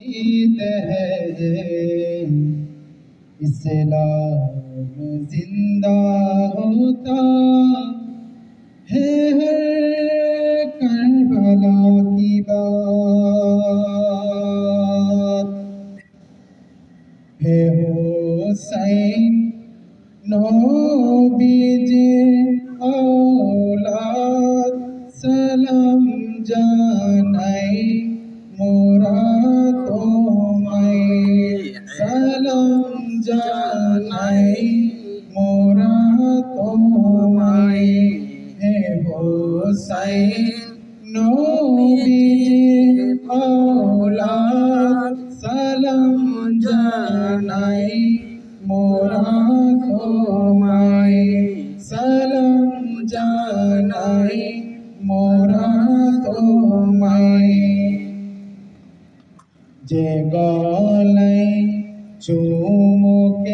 उम्मीद है इस्लाम जिंदा होता है हर करबला की बात है हुसैन নবীজির औलाद সালাম জানাই মোরা তোমায় সালাম জানাই মোরা তোমায় হে হোসাইন নবীজির औलाद সালাম জানাই মোরা তোমায় সালাম জানাই মোরা তোমায় যে গলায় চুমুকেতেন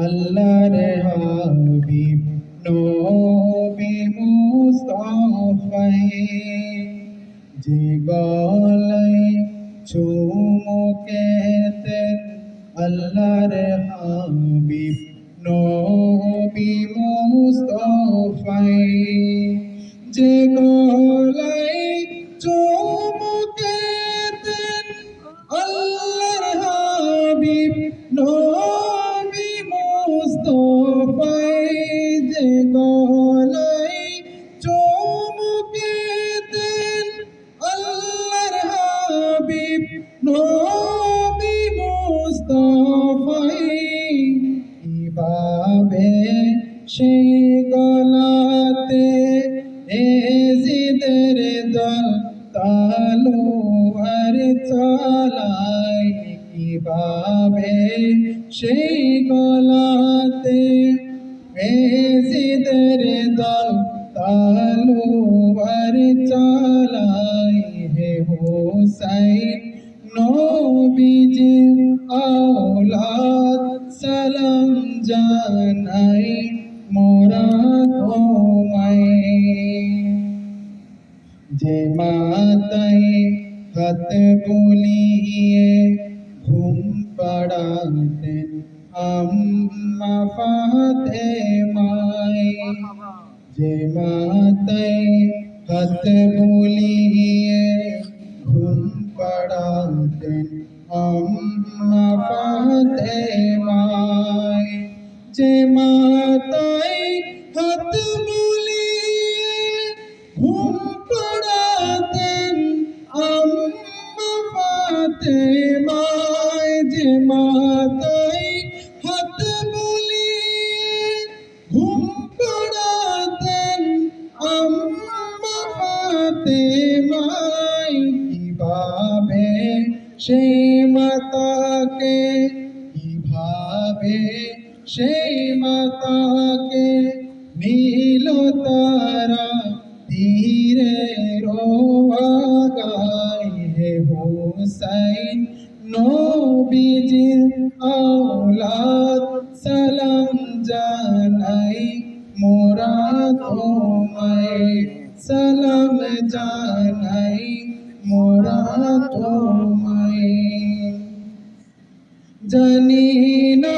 আল্লাহর হাবিব নবী মুস্তাফায়ে যে গলায় চুমুকেতেন আল্লাহর হাবিব নবী মুস্তাফায়ে যে গলায় চুমুকেতেন আল্লাহর হাবিব নবী মুস্তাফায়ে যে গলায় চুমুকেতেন আল্লাহর হাবিব নবী মুস্তাফায়ে কিভাবে সেই গলাতে এজিদের দল তলোয়ার চালায় কিভাবে সেই গলাতে এজিদের দল তলোয়ার চালায় হে হোসাইন নবীজির औलाद সালাম জানাই মোরা তোমায় যে মাতায় হাত বুলিয়ে ঘুম পাড়াতেন আম্মা ফাতেমায় যে মাতায় হাত বুলিয়ে ঘুম পাড়াতেন আম্মা ফাতেমায় যে মাতায় হাত বুলিয়ে ঘুম পাড়াতেন আম্মা ফাতেমায় যে মাতায় হাত বুলিয়ে ঘুম পাড়াতেন আম্মা ফাতেমায় কিভাবে সেই মাতাকে কিভাবে সেই মাতাকে নীল তারা তীরে রোয়াগায় হে হোসাইন নবীজির औलाद সালাম জানাই মোরা তোমায় সালাম জানাই মোরা তোমায় জানি না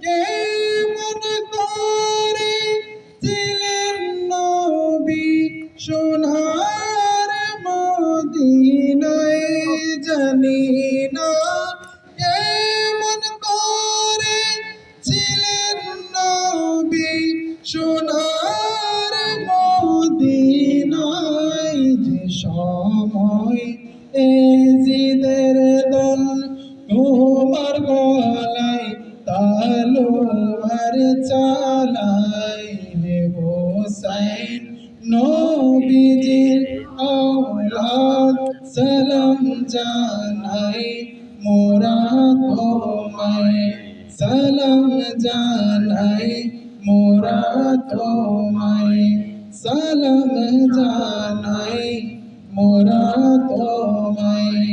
কেমন করে ছিলেন নবী সোনার মদিনায় জানি না কেমন করে ছিলেন নবী সোনার মদিনায় যে সময় এজিদের দল তোমার গলায় তলোয়ার চালায় হে হোসাইন নবীজির औलाद সালাম জানাই মোরা তোমায় সালাম জানাই মোরা তোমায় সালাম জানাই মোরা তোমায়